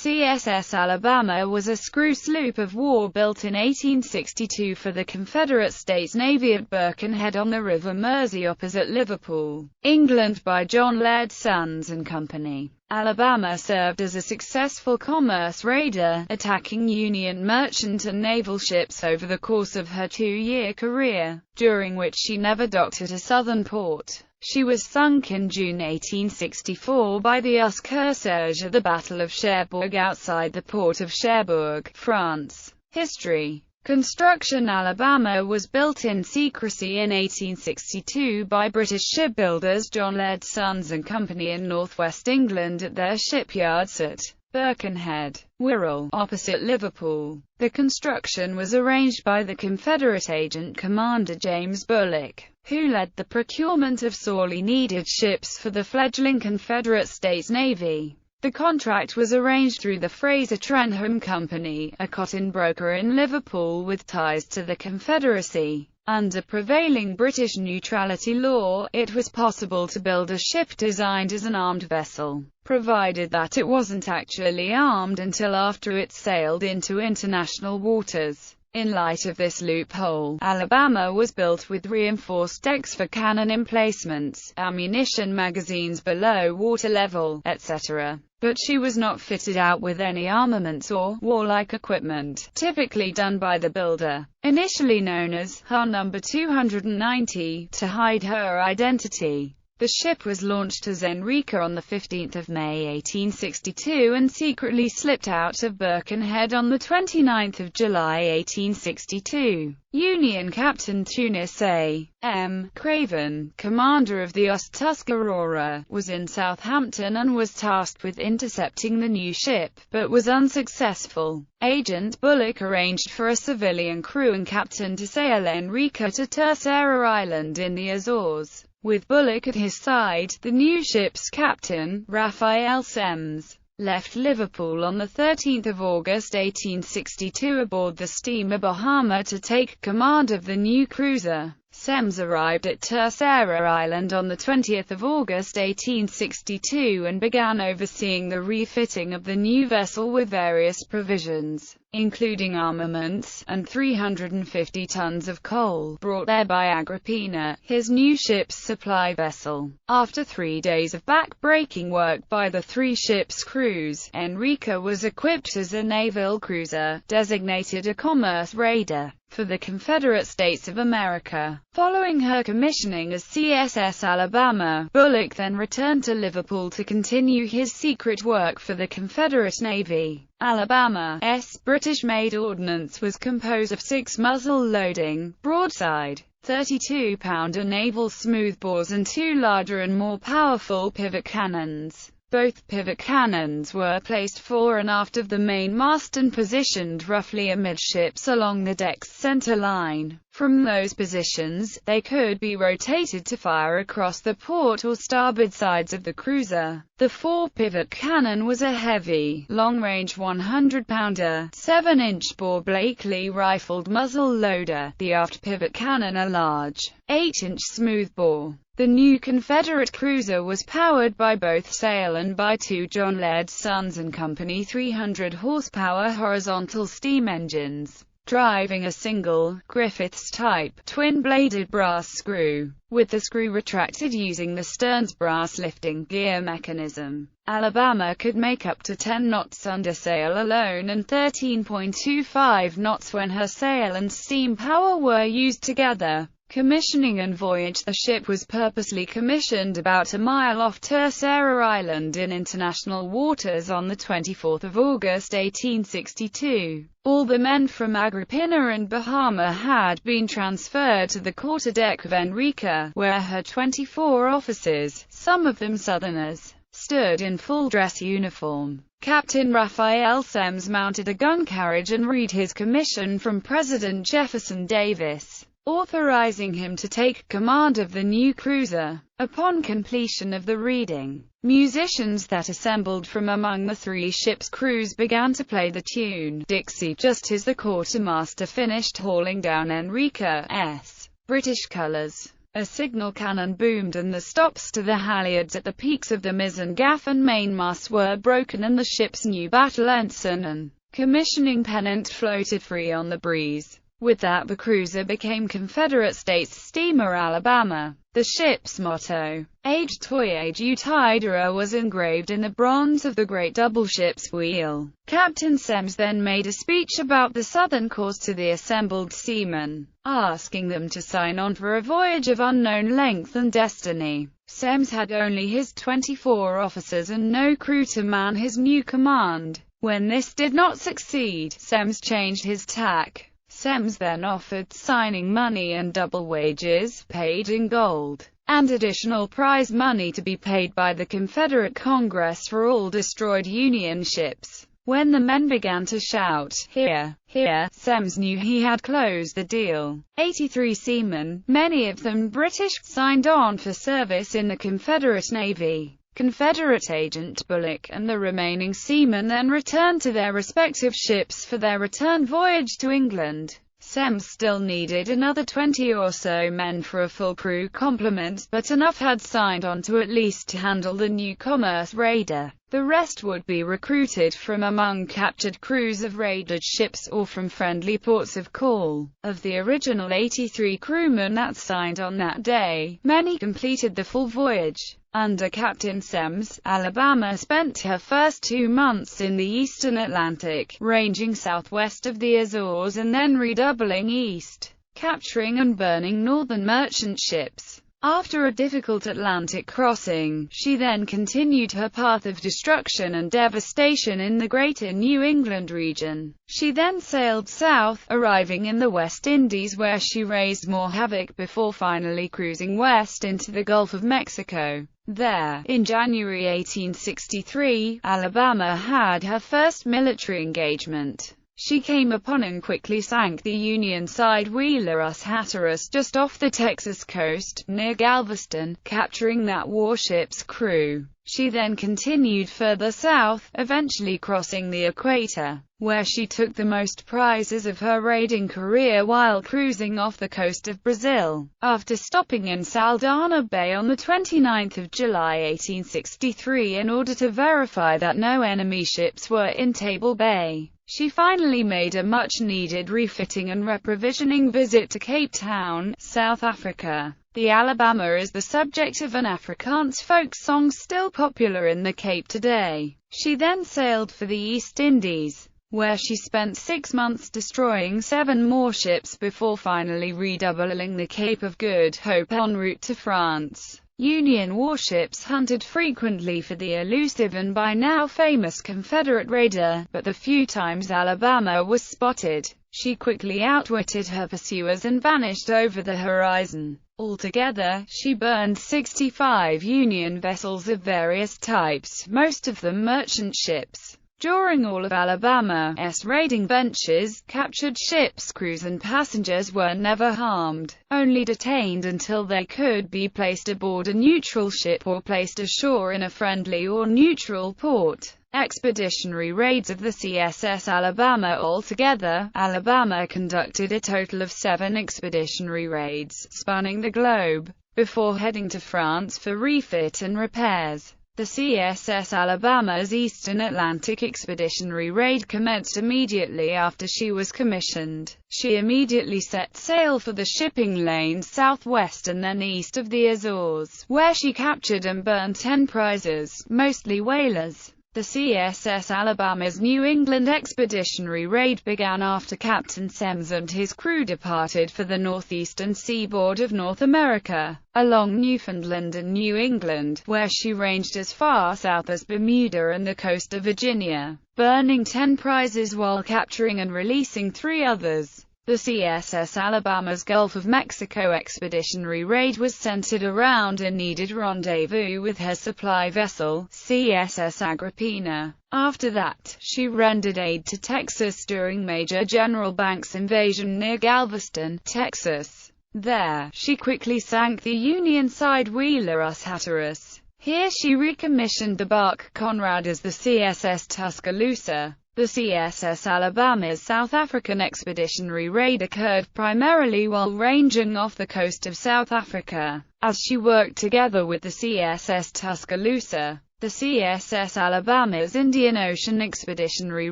CSS Alabama was a screw sloop-of-war built in 1862 for the Confederate States Navy at Birkenhead on the River Mersey opposite Liverpool, England by John Laird, Sons and Company. Alabama served as a successful commerce raider, attacking Union merchant and naval ships over the course of her two-year career, during which she never docked at a southern port. She was sunk in June 1864 by the US Corsage at the Battle of Cherbourg outside the port of Cherbourg, France. History. Construction. Alabama was built in secrecy in 1862 by British shipbuilders John Laird, Sons and Company in northwest England at their shipyards at Birkenhead, Wirral, opposite Liverpool. The construction was arranged by the Confederate agent Commander James Bullock, who led the procurement of sorely needed ships for the fledgling Confederate States Navy. The contract was arranged through the Fraser-Trenholm Company, a cotton broker in Liverpool with ties to the Confederacy. Under prevailing British neutrality law, it was possible to build a ship designed as an armed vessel, provided that it wasn't actually armed until after it sailed into international waters. In light of this loophole, Alabama was built with reinforced decks for cannon emplacements, ammunition magazines below water level, etc. But she was not fitted out with any armaments or warlike equipment, typically done by the builder, initially known as Har No. 290, to hide her identity. The ship was launched as Enrica on 15 May 1862 and secretly slipped out of Birkenhead on 29 July 1862. Union Captain Tunis A. M. Craven, commander of the US Tuscarora, was in Southampton and was tasked with intercepting the new ship, but was unsuccessful. Agent Bullock arranged for a civilian crew and captain to sail Enrica to Terceira Island in the Azores. With Bullock at his side, the new ship's captain, Raphael Semmes, left Liverpool on 13 August 1862 aboard the steamer Bahama to take command of the new cruiser. Semmes arrived at Terceira Island on 20 August 1862 and began overseeing the refitting of the new vessel with various provisions, including armaments, and 350 tons of coal, brought there by Agrippina, his new ship's supply vessel. After 3 days of back-breaking work by the three ships' crews, Enrica was equipped as a naval cruiser, designated a commerce raider, for the Confederate States of America. Following her commissioning as CSS Alabama, Bullock then returned to Liverpool to continue his secret work for the Confederate Navy. Alabama's British-made ordnance was composed of 6 muzzle-loading, broadside, 32-pounder naval smoothbores and 2 larger and more powerful pivot cannons. Both pivot cannons were placed fore and aft of the main mast and positioned roughly amidships along the deck's center line. From those positions, they could be rotated to fire across the port or starboard sides of the cruiser. The fore-pivot cannon was a heavy, long-range 100-pounder, 7-inch bore Blakely rifled muzzle loader, the aft pivot cannon a large, 8-inch smoothbore. The new Confederate cruiser was powered by both sail and by 2 John Laird, Sons and Company 300-horsepower horizontal steam engines, driving a single, Griffiths-type, twin-bladed brass screw, with the screw retracted using the stern's brass lifting gear mechanism. Alabama could make up to 10 knots under sail alone and 13.25 knots when her sail and steam power were used together. Commissioning and voyage. The ship was purposely commissioned about a mile off Terceira Island in international waters on 24 August 1862. All the men from Agrippina and Bahama had been transferred to the quarterdeck of Enrica, where her 24 officers, some of them Southerners, stood in full dress uniform. Captain Raphael Semmes mounted a gun carriage and read his commission from President Jefferson Davis, authorizing him to take command of the new cruiser. Upon completion of the reading, musicians that assembled from among the three ships' crews began to play the tune Dixie just as the quartermaster finished hauling down Enrica's British colors. A signal cannon boomed and the stops to the halyards at the peaks of the mizzen gaff and mainmasts were broken, and the ship's new battle ensign and commissioning pennant floated free on the breeze. With that, the cruiser became Confederate States steamer Alabama. The ship's motto, "Age Voyage Utidera," was engraved in the bronze of the great double ship's wheel. Captain Semmes then made a speech about the Southern cause to the assembled seamen, asking them to sign on for a voyage of unknown length and destiny. Semmes had only his 24 officers and no crew to man his new command. When this did not succeed, Semmes changed his tack. Semmes then offered signing money and double wages, paid in gold, and additional prize money to be paid by the Confederate Congress for all destroyed Union ships. When the men began to shout, "Here, here," Semmes knew he had closed the deal. 83 seamen, many of them British, signed on for service in the Confederate Navy. Confederate agent Bullock and the remaining seamen then returned to their respective ships for their return voyage to England. Semmes still needed another 20 or so men for a full crew complement, but enough had signed on to at least handle the new commerce raider. The rest would be recruited from among captured crews of raided ships or from friendly ports of call. Of the original 83 crewmen that signed on that day, many completed the full voyage. Under Captain Semmes, Alabama spent her first 2 months in the eastern Atlantic, ranging southwest of the Azores and then redoubling east, capturing and burning northern merchant ships. After a difficult Atlantic crossing, she then continued her path of destruction and devastation in the greater New England region. She then sailed south, arriving in the West Indies where she raised more havoc before finally cruising west into the Gulf of Mexico. There, in January 1863, Alabama had her first military engagement. She came upon and quickly sank the Union side-wheeler Hatteras just off the Texas coast, near Galveston, capturing that warship's crew. She then continued further south, eventually crossing the equator, where she took the most prizes of her raiding career while cruising off the coast of Brazil. After stopping in Saldanha Bay on the 29th of July 1863 in order to verify that no enemy ships were in Table Bay, she finally made a much-needed refitting and reprovisioning visit to Cape Town, South Africa. The Alabama is the subject of an Afrikaans folk song still popular in the Cape today. She then sailed for the East Indies, where she spent 6 months destroying 7 more ships before finally redoubling the Cape of Good Hope en route to France. Union warships hunted frequently for the elusive and by now famous Confederate raider, but the few times Alabama was spotted, she quickly outwitted her pursuers and vanished over the horizon. Altogether, she burned 65 Union vessels of various types, most of them merchant ships. During all of Alabama's raiding ventures, captured ships' crews and passengers were never harmed, only detained until they could be placed aboard a neutral ship or placed ashore in a friendly or neutral port. Expeditionary raids of the CSS Alabama. Altogether, Alabama conducted a total of 7 expeditionary raids, spanning the globe, before heading to France for refit and repairs. The CSS Alabama's Eastern Atlantic Expeditionary Raid commenced immediately after she was commissioned. She immediately set sail for the shipping lanes southwest and then east of the Azores, where she captured and burned 10 prizes, mostly whalers. The CSS Alabama's New England Expeditionary Raid began after Captain Semmes and his crew departed for the northeastern seaboard of North America, along Newfoundland and New England, where she ranged as far south as Bermuda and the coast of Virginia, burning 10 prizes while capturing and releasing 3 others. The CSS Alabama's Gulf of Mexico Expeditionary Raid was centered around a needed rendezvous with her supply vessel, CSS Agrippina. After that, she rendered aid to Texas during Major General Banks' invasion near Galveston, Texas. There, she quickly sank the Union side-wheeler Hatteras. Here she recommissioned the bark Conrad as the CSS Tuscaloosa. The CSS Alabama's South African expeditionary raid occurred primarily while ranging off the coast of South Africa, as she worked together with the CSS Tuscaloosa. The CSS Alabama's Indian Ocean expeditionary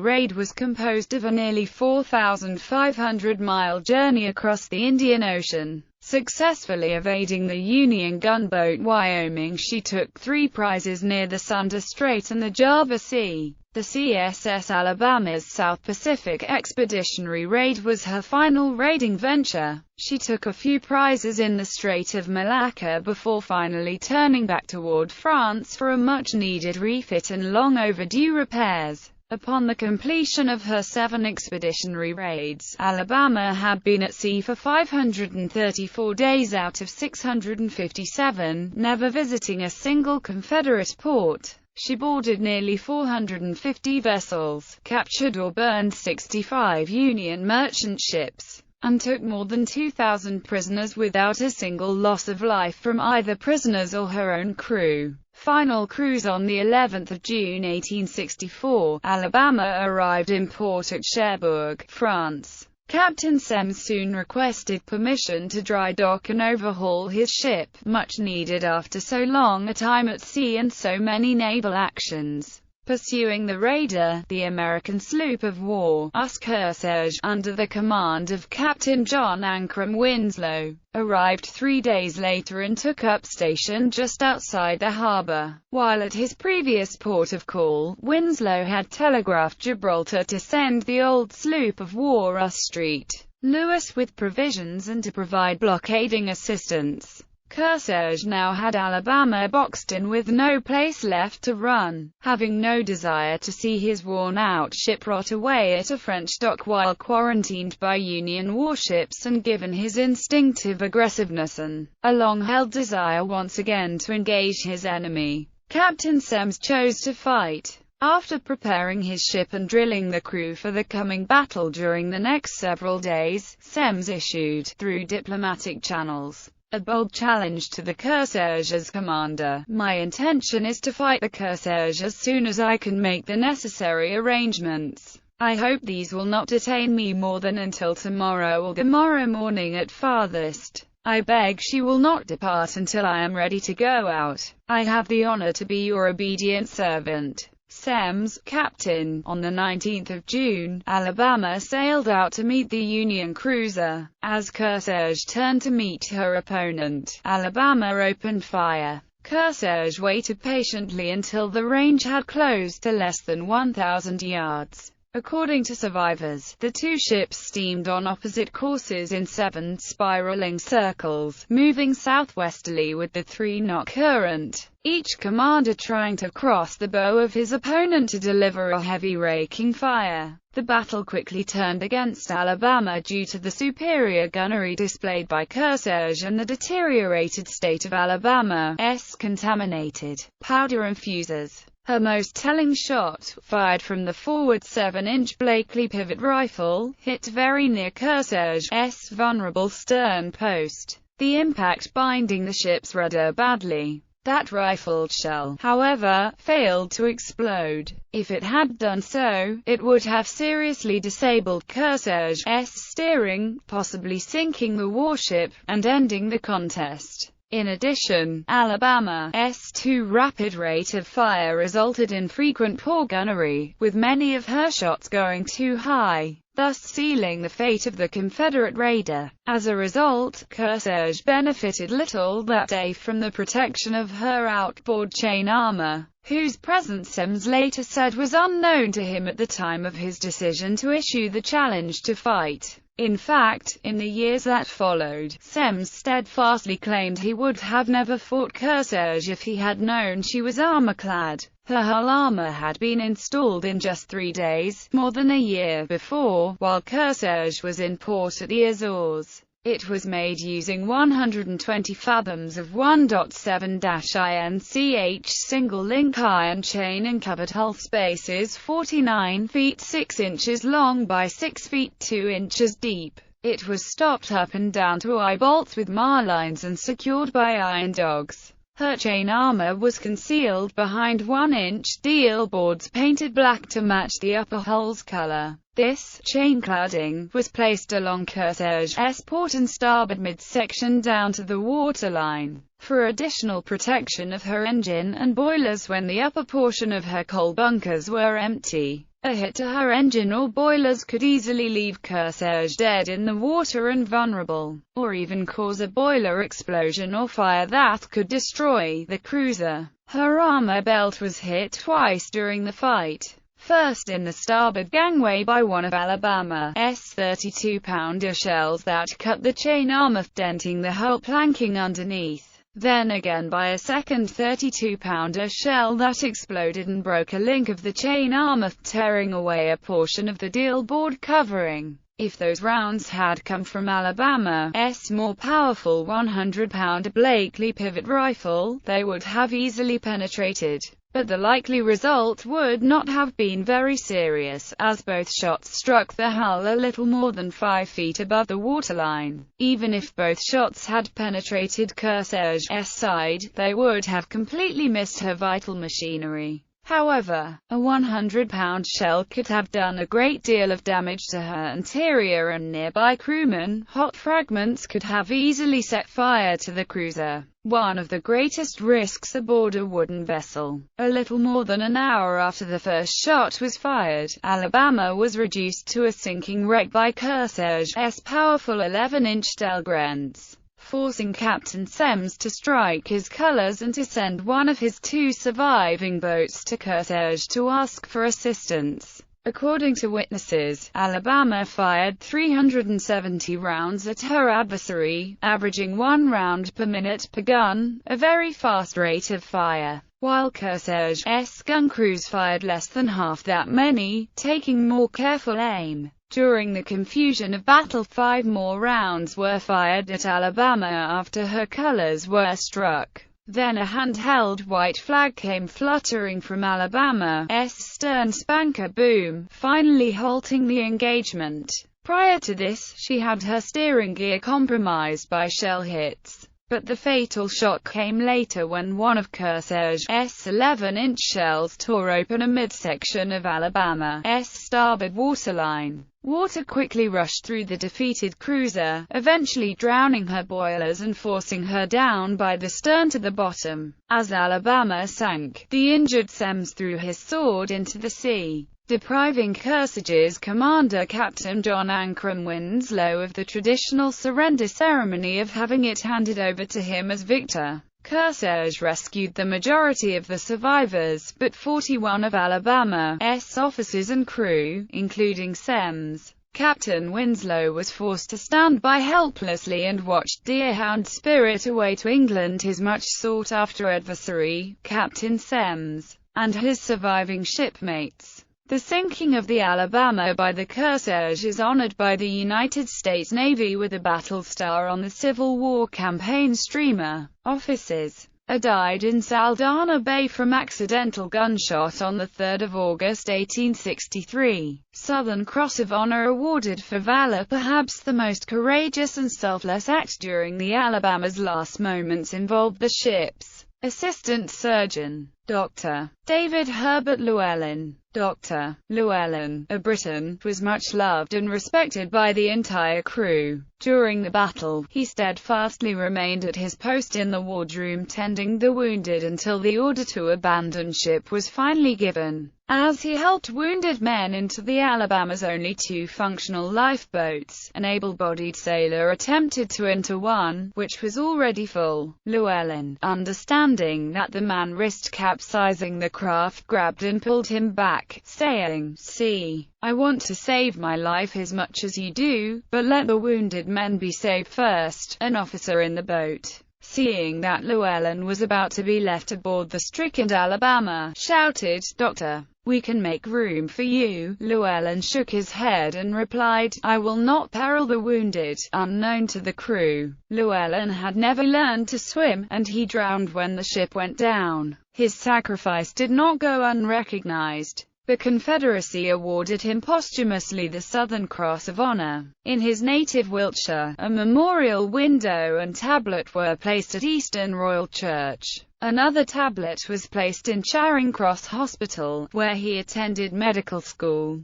raid was composed of a nearly 4,500-mile journey across the Indian Ocean. Successfully evading the Union gunboat Wyoming, she took 3 prizes near the Sunda Strait and the Java Sea. The CSS Alabama's South Pacific Expeditionary Raid was her final raiding venture. She took a few prizes in the Strait of Malacca before finally turning back toward France for a much-needed refit and long-overdue repairs. Upon the completion of her 7 expeditionary raids, Alabama had been at sea for 534 days out of 657, never visiting a single Confederate port. She boarded nearly 450 vessels, captured or burned 65 Union merchant ships, and took more than 2,000 prisoners without a single loss of life from either prisoners or her own crew. Final cruise on the 11th of June 1864, Alabama arrived in port at Cherbourg, France. Captain Semmes soon requested permission to dry dock and overhaul his ship, much needed after so long a time at sea and so many naval actions. Pursuing the raider, the American sloop-of-war, Kearsarge, under the command of Captain John Ancrum Winslow, arrived 3 days later and took up station just outside the harbor. While at his previous port of call, Winslow had telegraphed Gibraltar to send the old sloop-of-war St. Louis with provisions and to provide blockading assistance. Kearsarge now had Alabama boxed in with no place left to run, having no desire to see his worn-out ship rot away at a French dock while quarantined by Union warships, and given his instinctive aggressiveness and a long-held desire once again to engage his enemy, Captain Semmes chose to fight. After preparing his ship and drilling the crew for the coming battle during the next several days, Semmes issued, through diplomatic channels, a bold challenge to the Kearsarge's commander. "My intention is to fight the Kearsarge as soon as I can make the necessary arrangements. I hope these will not detain me more than until tomorrow or the morrow morning at farthest. I beg she will not depart until I am ready to go out. I have the honor to be your obedient servant." Semmes, Captain. On the 19th of June, Alabama sailed out to meet the Union cruiser. As Kearsarge turned to meet her opponent, Alabama opened fire. Kearsarge waited patiently until the range had closed to less than 1,000 yards. According to survivors, the two ships steamed on opposite courses in 7 spiraling circles, moving southwesterly with the 3-knot current, each commander trying to cross the bow of his opponent to deliver a heavy raking fire. The battle quickly turned against Alabama due to the superior gunnery displayed by Kearsarge and the deteriorated state of Alabama's contaminated powder and fuses. Her most telling shot, fired from the forward 7-inch Blakely pivot rifle, hit very near Kearsarge's vulnerable stern post, the impact binding the ship's rudder badly. That rifled shell, however, failed to explode. If it had done so, it would have seriously disabled Kearsarge's steering, possibly sinking the warship, and ending the contest. In addition, Alabama's too rapid rate of fire resulted in frequent poor gunnery, with many of her shots going too high, thus sealing the fate of the Confederate raider. As a result, Kearsarge benefited little that day from the protection of her outboard chain armor, whose presence Semmes later said was unknown to him at the time of his decision to issue the challenge to fight. In fact, in the years that followed, Semmes steadfastly claimed he would have never fought Kearsarge if he had known she was armor-clad. Her hull armor had been installed in just 3 days, more than a year before, while Kearsarge was in port at the Azores. It was made using 120 fathoms of 1.7-inch single-link iron chain and covered hull spaces 49 feet 6 inches long by 6 feet 2 inches deep. It was stopped up and down to eye bolts with marlines and secured by iron dogs. Her chain armor was concealed behind 1-inch steel boards painted black to match the upper hull's color. This chain cladding was placed along Corsair's port and starboard midsection down to the waterline, for additional protection of her engine and boilers when the upper portion of her coal bunkers were empty. A hit to her engine or boilers could easily leave Corsair dead in the water and vulnerable, or even cause a boiler explosion or fire that could destroy the cruiser. Her armor belt was hit twice during the fight. First in the starboard gangway by one of Alabama's 32-pounder shells that cut the chain armor, denting the hull planking underneath. Then again by a second 32-pounder shell that exploded and broke a link of the chain armor, tearing away a portion of the deal board covering. If those rounds had come from Alabama's more powerful 100-pounder Blakely pivot rifle, they would have easily penetrated. But the likely result would not have been very serious, as both shots struck the hull a little more than 5 feet above the waterline. Even if both shots had penetrated Corsair's side, they would have completely missed her vital machinery. However, a 100-pound shell could have done a great deal of damage to her interior and nearby crewmen. Hot fragments could have easily set fire to the cruiser, one of the greatest risks aboard a wooden vessel. A little more than an hour after the first shot was fired, Alabama was reduced to a sinking wreck by Corsair's powerful 11-inch Dahlgrens, forcing Captain Semmes to strike his colors and to send one of his 2 surviving boats to Corsair to ask for assistance. According to witnesses, Alabama fired 370 rounds at her adversary, averaging 1 round per minute per gun, a very fast rate of fire, while Corsair's gun crews fired less than half that many, taking more careful aim. During the confusion of battle, 5 more rounds were fired at Alabama after her colors were struck. Then a handheld white flag came fluttering from Alabama's stern spanker boom, finally halting the engagement. Prior to this, she had her steering gear compromised by shell hits. But the fatal shot came later when one of Corsair's 11-inch shells tore open a midsection of Alabama's starboard waterline. Water quickly rushed through the defeated cruiser, eventually drowning her boilers and forcing her down by the stern to the bottom. As Alabama sank, the injured Semmes threw his sword into the sea, depriving Corsair's commander, Captain John Ancram Winslow, of the traditional surrender ceremony of having it handed over to him as victor. Corsair rescued the majority of the survivors, but 41 of Alabama's officers and crew, including Semmes, Captain Winslow, was forced to stand by helplessly and watch Deerhound spirit away to England his much sought-after adversary, Captain Semmes, and his surviving shipmates. The sinking of the Alabama by the Corsair is honored by the United States Navy with a battle star on the Civil War campaign streamer. Officers died in Saldanha Bay from accidental gunshot on 3 August 1863. Southern Cross of Honor awarded for valor, perhaps the most courageous and selfless act during the Alabama's last moments, involved the ship's assistant surgeon, Dr. David Herbert Llewellyn. Dr. Llewellyn, a Briton, was much loved and respected by the entire crew. During the battle, he steadfastly remained at his post in the wardroom tending the wounded until the order to abandon ship was finally given. As he helped wounded men into the Alabama's only 2 functional lifeboats, an able-bodied sailor attempted to enter one, which was already full. Llewellyn, understanding that the man risked capsizing the craft, grabbed and pulled him back, saying, "See, I want to save my life as much as you do, but let the wounded men be saved first." An officer in the boat, seeing that Llewellyn was about to be left aboard the stricken Alabama, shouted, "Doctor, we can make room for you." Llewellyn shook his head and replied, "I will not peril the wounded." Unknown to the crew, Llewellyn had never learned to swim, and he drowned when the ship went down. His sacrifice did not go unrecognized. The Confederacy awarded him posthumously the Southern Cross of Honor. In his native Wiltshire, a memorial window and tablet were placed at Easton Royal Church. Another tablet was placed in Charing Cross Hospital, where he attended medical school.